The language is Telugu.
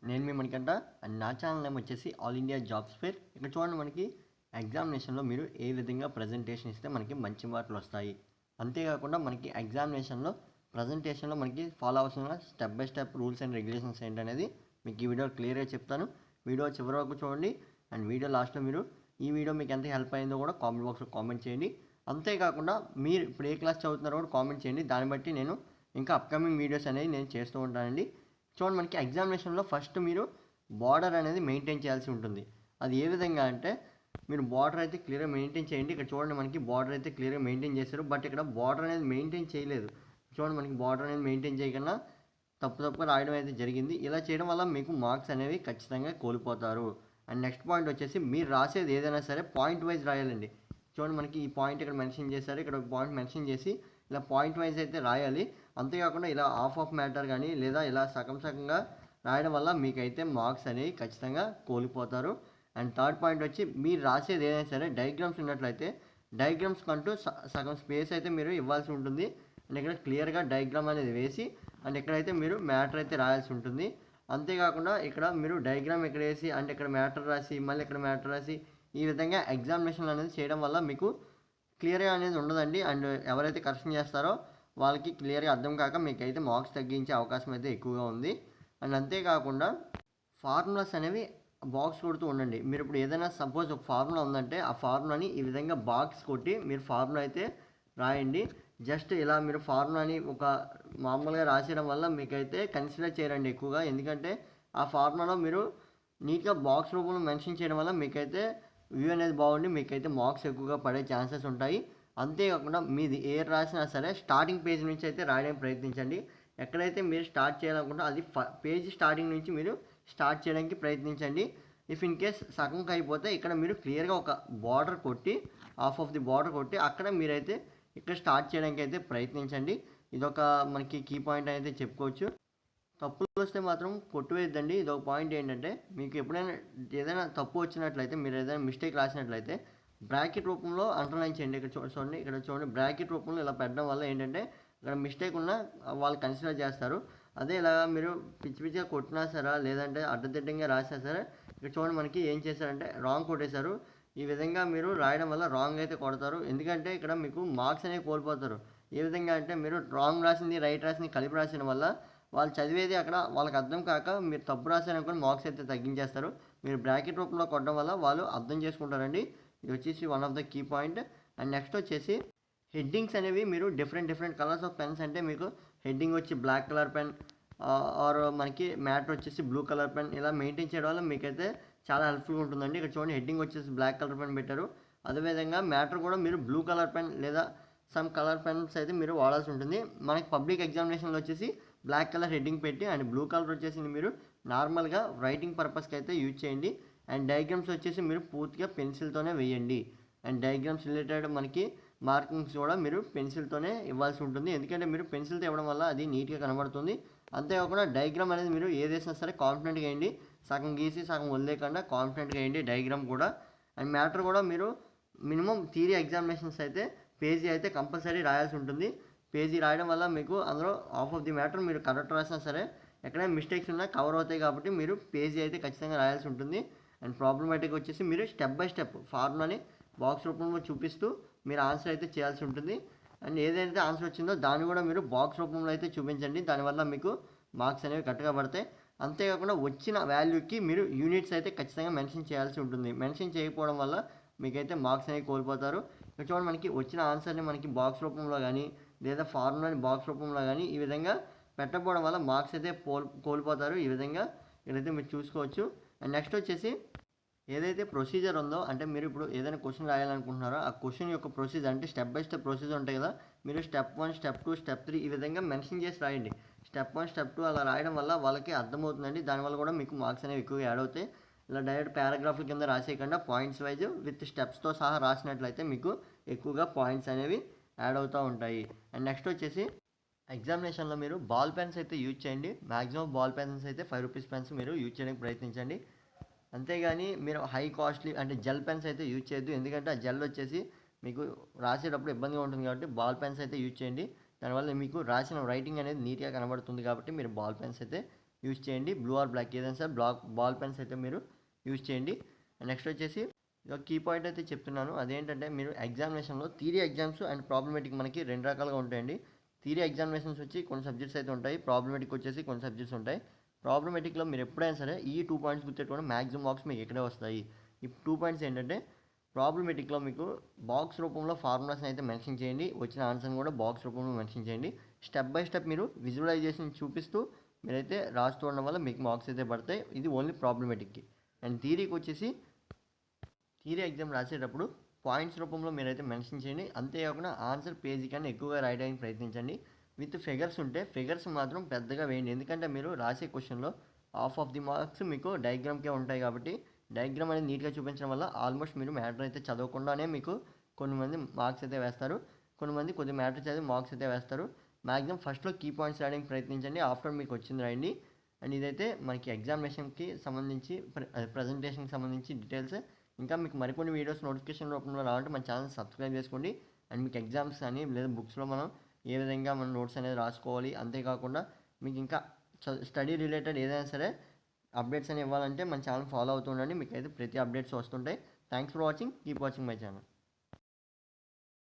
నేను మీ మణికంఠ అండ్ నా ఛానల్ నేమ్ వచ్చేసి ఆల్ ఇండియా జాబ్స్ ఫేర్. ఇక్కడ చూడండి, మనకి ఎగ్జామినేషన్లో మీరు ఏ విధంగా ప్రజెంటేషన్ ఇస్తే మనకి మంచి మార్కులు వస్తాయి, అంతేకాకుండా మనకి ప్రజెంటేషన్లో మనకి ఫాలో అవ్వాల్సిన step by step rules and regulations ఏంటనేది మీకు ఈ వీడియో క్లియర్గా చెప్తాను. వీడియో చివరి వరకు చూడండి. అండ్ వీడియో లాస్ట్లో మీరు ఈ వీడియో మీకు ఎంత హెల్ప్ అయిందో కూడా కామెంట్ బాక్స్లో కామెంట్ చేయండి. అంతేకాకుండా మీరు ఇప్పుడు ఏ క్లాస్ చదువుతున్నారో కూడా కామెంట్ చేయండి. దాన్ని బట్టి నేను ఇంకా అప్కమింగ్ వీడియోస్ అనేవి నేను చేస్తూ ఉంటానండి. చూడండి, మనకి ఎగ్జామినేషన్లో ఫస్ట్ మీరు బార్డర్ అనేది మెయింటైన్ చేయాల్సి ఉంటుంది. అది ఏ విధంగా అంటే, మీరు బార్డర్ అయితే క్లియర్గా మెయింటైన్ చేయండి. ఇక్కడ చూడండి, మనకి బార్డర్ అయితే క్లియర్గా మెయింటైన్ చేశారు, బట్ ఇక్కడ బార్డర్ అనేది మెయింటైన్ చేయలేదు. చూడండి, మనకి బార్డర్ అనేది మెయింటైన్ చేయకుండా తప్పుగా రాయడం అయితే జరిగింది. ఇలా చేయడం వల్ల మీకు మార్క్స్ అనేవి ఖచ్చితంగా కోల్పోతారు. అండ్ నెక్స్ట్ పాయింట్ వచ్చేసి, మీరు రాసేది ఏదైనా సరే పాయింట్ వైజ్ రాయాలండి. చూడండి, మనకి ఈ పాయింట్ ఇక్కడ మెన్షన్ చేశారు, ఇక్కడ ఒక పాయింట్ మెన్షన్ చేసి ఇలా పాయింట్ వైజ్ అయితే రాయాలి. అంతేకాకుండా ఇలా ఆఫ్ మ్యాటర్ కానీ లేదా ఇలా సగంగా రాయడం వల్ల మీకైతే మార్క్స్ అనేవి ఖచ్చితంగా కోల్పోతారు. అండ్ థర్డ్ పాయింట్ వచ్చి, మీరు రాసేది ఏదైనా సరే డయాగ్రామ్స్ ఉన్నట్లయితే డయాగ్రామ్స్ కంటూ సగం స్పేస్ అయితే మీరు ఇవ్వాల్సి ఉంటుంది. అండ్ ఇక్కడ క్లియర్గా డయాగ్రామ్ అనేది వేసి అండ్ ఇక్కడైతే మీరు మ్యాటర్ అయితే రాయాల్సి ఉంటుంది. అంతేకాకుండా ఇక్కడ మీరు డయాగ్రామ్ ఇక్కడ వేసి అండ్ ఇక్కడ మ్యాటర్ రాసి మళ్ళీ ఇక్కడ మ్యాటర్ రాసి ఈ విధంగా ఎగ్జామినేషన్ అనేది చేయడం వల్ల మీకు క్లియర్గా అనేది ఉండదండి. అండ్ ఎవరైతే కరెక్షన్ చేస్తారో వాళ్ళకి క్లియర్గా అర్థం కాక మీకైతే మార్క్స్ తగ్గించే అవకాశం అయితే ఎక్కువగా ఉంది. అండ్ అంతేకాకుండా ఫార్ములాస్ అనేవి బాక్స్ కొడుతూ ఉండండి. మీరు ఇప్పుడు ఏదైనా సపోజ్ ఒక ఫార్ములా ఉందంటే ఆ ఫార్ములాని ఈ విధంగా బాక్స్ కొట్టి మీరు ఫార్ములా అయితే రాయండి. జస్ట్ ఇలా మీరు ఫార్ములాని ఒక మామూలుగా రాసేయడం వల్ల మీకైతే కన్సిడర్ చేయరండి ఎక్కువగా. ఎందుకంటే ఆ ఫార్ములాలో మీరు నీట్గా బాక్స్ రూపంలో మెన్షన్ చేయడం వల్ల మీకైతే వ్యూ అనేది బాగుండి మీకైతే మార్క్స్ ఎక్కువగా పడే ఛాన్సెస్ ఉంటాయి. అంతేకాకుండా మీది ఏ రాసినా సరే స్టార్టింగ్ పేజ్ నుంచి అయితే రాయడానికి ప్రయత్నించండి. ఎక్కడైతే మీరు స్టార్ట్ చేయాలనుకుంటే అది పేజ్ స్టార్టింగ్ నుంచి మీరు స్టార్ట్ చేయడానికి ప్రయత్నించండి. ఇఫ్ ఇన్ కేస్ సగంకి అయిపోతే ఇక్కడ మీరు క్లియర్గా ఒక బార్డర్ కొట్టి హాఫ్ ఆఫ్ ది బార్డర్ కొట్టి అక్కడ మీరైతే ఇక్కడ స్టార్ట్ చేయడానికి అయితే ప్రయత్నించండి. ఇదొక మనకి కీ పాయింట్ అయితే చెప్పుకోవచ్చు. తప్పులు వస్తే మాత్రం కొట్టువేయద్దండి. ఇది ఒక పాయింట్ ఏంటంటే, మీకు ఎప్పుడైనా ఏదైనా తప్పు వచ్చినట్లయితే మీరు ఏదైనా మిస్టేక్ రాసినట్లయితే బ్రాకెట్ రూపంలో అండర్లైన్ చేయండి. ఇక్కడ చూడండి, ఇక్కడ చూడండి, బ్రాకెట్ రూపంలో ఇలా పెట్టడం వల్ల ఏంటంటే ఇక్కడ మిస్టేక్ ఉన్నా వాళ్ళు కన్సిడర్ చేస్తారు. అదే ఇలా మీరు పిచ్చిగా కొట్టినా సరే లేదంటే అడ్డదిడ్డంగా రాసినా సరే ఇక్కడ చూడండి, మనకి ఏం చేశారంటే రాంగ్ కొట్టేశారు. ఈ విధంగా మీరు రాయడం వల్ల రాంగ్ అయితే కొడతారు. ఎందుకంటే ఇక్కడ మీకు మార్క్స్ అనేవి కోల్పోతారు. ఏ విధంగా అంటే మీరు రాంగ్ రాసింది రైట్ రాసింది కలిపి రాసిన వల్ల వాళ్ళు చదివేది అక్కడ వాళ్ళకి అర్థం కాక మీరు తప్పు రాశారనుకోని మార్క్స్ అయితే తగ్గించేస్తారు. మీరు బ్రాకెట్ రూపంలో కొట్టడం వల్ల వాళ్ళు అర్థం చేసుకుంటారండి. ఇది వచ్చేసి one of the key point. And next వచ్చేసి హెడ్డింగ్స్ అనేవి మీరు డిఫరెంట్ కలర్స్ ఆఫ్ పెన్స్, అంటే మీకు హెడ్డింగ్ వచ్చి బ్లాక్ కలర్ పెన్ ఆర్ మనకి మ్యాటర్ వచ్చేసి బ్లూ కలర్ పెన్ ఇలా మెయింటైన్ చేయడం వల్ల మీకైతే చాలా హెల్ప్ఫుల్గా ఉంటుందండి. ఇక్కడ చూడండి, హెడ్డింగ్ వచ్చేసి బ్లాక్ కలర్ పెన్ పెట్టారు. అదేవిధంగా మ్యాటర్ కూడా మీరు బ్లూ కలర్ పెన్ లేదా సమ్ కలర్ పెన్స్ అయితే మీరు వాడాల్సి ఉంటుంది. మనకి పబ్లిక్ ఎగ్జామినేషన్లో వచ్చేసి బ్లాక్ కలర్ హెడ్డింగ్ పెట్టి అండ్ బ్లూ కలర్ వచ్చేసి మీరు నార్మల్గా రైటింగ్ పర్పస్కి అయితే యూజ్ చేయండి. అండ్ డయాగ్రామ్స్ వచ్చేసి మీరు పూర్తిగా పెన్సిల్తోనే వేయండి. అండ్ డయాగ్రామ్స్ రిలేటెడ్ మనకి మార్కింగ్స్ కూడా మీరు పెన్సిల్తోనే ఇవ్వాల్సి ఉంటుంది. ఎందుకంటే మీరు పెన్సిల్తో ఇవ్వడం వల్ల అది నీట్గా కనబడుతుంది. అంతేకాకుండా డయాగ్రామ్ అనేది మీరు ఏది వేసినా సరే కాన్ఫిడెంట్గా వేయండి. సగం గీసి సగం వదిలేకుండా కాన్ఫిడెంట్గా వేయండి డయాగ్రామ్ కూడా. అండ్ మ్యాటర్ కూడా మీరు మినిమం థియరీ ఎగ్జామినేషన్స్ అయితే పేజీ అయితే కంపల్సరీ రాయాల్సి ఉంటుంది. పేజీ రాయడం వల్ల మీకు అందులో హాఫ్ ఆఫ్ ది మ్యాటర్ మీరు కరెక్ట్ రాసినా సరే ఎక్కడైనా మిస్టేక్స్ ఉన్నా కవర్ అవుతాయి. కాబట్టి మీరు పేజీ అయితే ఖచ్చితంగా రాయాల్సి ఉంటుంది. అండ్ ప్రాబ్లమాటిక్ వచ్చేసి మీరు స్టెప్ బై స్టెప్ ఫార్ములాని బాక్స్ రూపంలో చూపిస్తూ మీరు ఆన్సర్ అయితే చేయాల్సి ఉంటుంది. అండ్ ఏదైతే ఆన్సర్ వచ్చిందో దాన్ని కూడా మీరు బాక్స్ రూపంలో అయితే చూపించండి. దానివల్ల మీకు మార్క్స్ అనేవి కరెక్ట్గా పడతాయి. అంతేకాకుండా వచ్చిన వాల్యూకి మీరు యూనిట్స్ అయితే ఖచ్చితంగా మెన్షన్ చేయాల్సి ఉంటుంది. మెన్షన్ చేయకపోవడం వల్ల మీకైతే మార్క్స్ అనేవి కోల్పోతారు. ఇక్కడ చూడండి, మనకి వచ్చిన ఆన్సర్ని మనకి బాక్స్ రూపంలో కానీ లేదా ఫార్ములాని బాక్స్ రూపంలో కానీ ఈ విధంగా పెట్టకపోవడం వల్ల మార్క్స్ అయితే కోల్పోతారు. ఈ విధంగా ఇదైతే మీరు చూసుకోవచ్చు. అండ్ నెక్స్ట్ వచ్చేసి ఏదైతే ప్రొసీజర్ ఉందో, అంటే మీరు ఇప్పుడు ఏదైనా క్వశ్చన్ రాయాలనుకుంటున్నారో ఆ క్వశ్చన్ యొక్క ప్రొసీజర్ అంటే స్టెప్ బై స్టెప్ ప్రొసీజర్ ఉంటాయి కదా, మీరు స్టెప్ 1 స్టెప్ 2 స్టెప్ 3 ఈ విధంగా మెన్షన్ చేసి రాయండి. స్టెప్ 1 స్టెప్ 2 అలా రాయడం వల్ల వాళ్ళకి అర్థమవుతుందండి. దానివల్ల కూడా మీకు మార్క్స్ అనేవి ఎక్కువగా యాడ్ అవుతాయి. ఇలా డైరెక్ట్ పారాగ్రాఫ్ల కింద రాసేయకుండా పాయింట్స్ వైజ్ విత్ స్టెప్స్తో సహా రాసినట్లయితే మీకు ఎక్కువగా పాయింట్స్ అనేవి యాడ్ అవుతూ ఉంటాయి. అండ్ నెక్స్ట్ వచ్చేసి ఎగ్జామినేషన్లో మీరు బాల్ పెన్స్ అయితే యూజ్ చేయండి. మ్యాక్సిమం బాల్ పెన్స్ అయితే 5 రూపీస్ పెన్స్ మీరు యూజ్ చేయడానికి ప్రయత్నించండి. అంతేగాని మీరు హై కాస్ట్లీ అంటే జెల్ పెన్స్ అయితే యూజ్ చేయొద్దు. ఎందుకంటే ఆ జెల్ వచ్చేసి మీకు రాసేటప్పుడు ఇబ్బందిగా ఉంటుంది. కాబట్టి బాల్ పెన్స్ అయితే యూజ్ చేయండి. దానివల్ల మీకు రాసిన రైటింగ్ అనేది నీట్గా కనబడుతుంది. కాబట్టి మీరు బాల్ పెన్స్ అయితే యూజ్ చేయండి. బ్లూ ఆర్ బ్లాక్ ఏదైనా సరే బాల్ పెన్స్ అయితే మీరు యూజ్ చేయండి. నెక్స్ట్ వచ్చేసి ఒక కీ పాయింట్ అయితే చెప్తున్నాను. అదేంటంటే మీరు ఎగ్జామినేషన్లో థియరీ ఎగ్జామ్స్ అండ్ ప్రాబ్లమేటిక్ మనకి 2 రకాలుగా ఉంటాయండి. థియరీ ఎగ్జామినేషన్స్ వచ్చి కొన్ని సబ్జెక్ట్స్ అయితే ఉంటాయి. ప్రాబ్లమేటిక్ వచ్చేసి కొన్ని సబ్జెక్ట్స్ ఉంటాయి. ప్రాబ్లమేటిక్లో మీరు ఎప్పుడైనా సరే ఈ 2 పాయింట్స్ గుర్తుపెట్టుకోండి. మ్యాక్సిమం మార్క్స్ మీకు ఇక్కడే వస్తాయి. ఈ 2 పాయింట్స్ ఏంటంటే ప్రాబ్లమేటిక్లో మీకు బాక్స్ రూపంలో ఫార్ములాస్ని అయితే మెన్షన్ చేయండి. వచ్చిన ఆన్సర్ని కూడా బాక్స్ రూపంలో మెన్షన్ చేయండి. స్టెప్ బై స్టెప్ మీరు విజువలైజేషన్ చూపిస్తూ మీరైతే రాస్తూ ఉండడం వల్ల మీకు మార్క్స్ అయితే పడతాయి. ఇది ఓన్లీ ప్రాబ్లమేటిక్కి. అండ్ థియరీకి వచ్చేసి థియరీ ఎగ్జామ్ రాసేటప్పుడు పాయింట్స్ రూపంలో మీరైతే మెన్షన్ చేయండి. అంతేకాకుండా ఆన్సర్ పేజీ కన్నా ఎక్కువగా రాయడానికి ప్రయత్నించండి. విత్ ఫిగర్స్ ఉంటే ఫిగర్స్ మాత్రం పెద్దగా వేయండి. ఎందుకంటే మీరు రాసే క్వశ్చన్లో హాఫ్ ఆఫ్ ది మార్క్స్ మీకు డయాగ్రామ్కే ఉంటాయి కాబట్టి డయాగ్రామ్ అనేది నీట్గా చూపించడం వల్ల ఆల్మోస్ట్ మీరు మ్యాటర్ అయితే చదవకుండానే మీకు కొంతమంది మార్క్స్ అయితే వేస్తారు. కొంతమంది కొద్ది మ్యాటర్ చదివి మార్క్స్ అయితే వేస్తారు. మ్యాక్సిమం ఫస్ట్లో కీ పాయింట్స్ రాయడానికి ప్రయత్నించండి. ఆఫ్టర్ మీకు వచ్చింది రాయండి. అండ్ ఇదైతే మనకి ఎగ్జామినేషన్కి సంబంధించి ప్రజెంటేషన్కి సంబంధించి డీటెయిల్స్. ఇంకా మీకు మరికొన్ని వీడియోస్ నోటిఫికేషన్ రూపంలో రావాలంటే మన ఛానల్ సబ్స్క్రైబ్ చేసుకోండి. అండ్ మీకు ఎగ్జామ్స్ అని లేదా బుక్స్లో మనం ఏ విధంగా మనం నోట్స్ అనేది రాసుకోవాలి, అంతేకాకుండా మీకు ఇంకా స్టడీ రిలేటెడ్ ఏదైనా సరే అప్డేట్స్ అని ఇవ్వాలంటే మన ఛానల్ ఫాలో అవుతూ ఉండండి. మీకు అయితే ప్రతి అప్డేట్స్ వస్తుంటాయి. Thanks for watching. Keep watching my channel.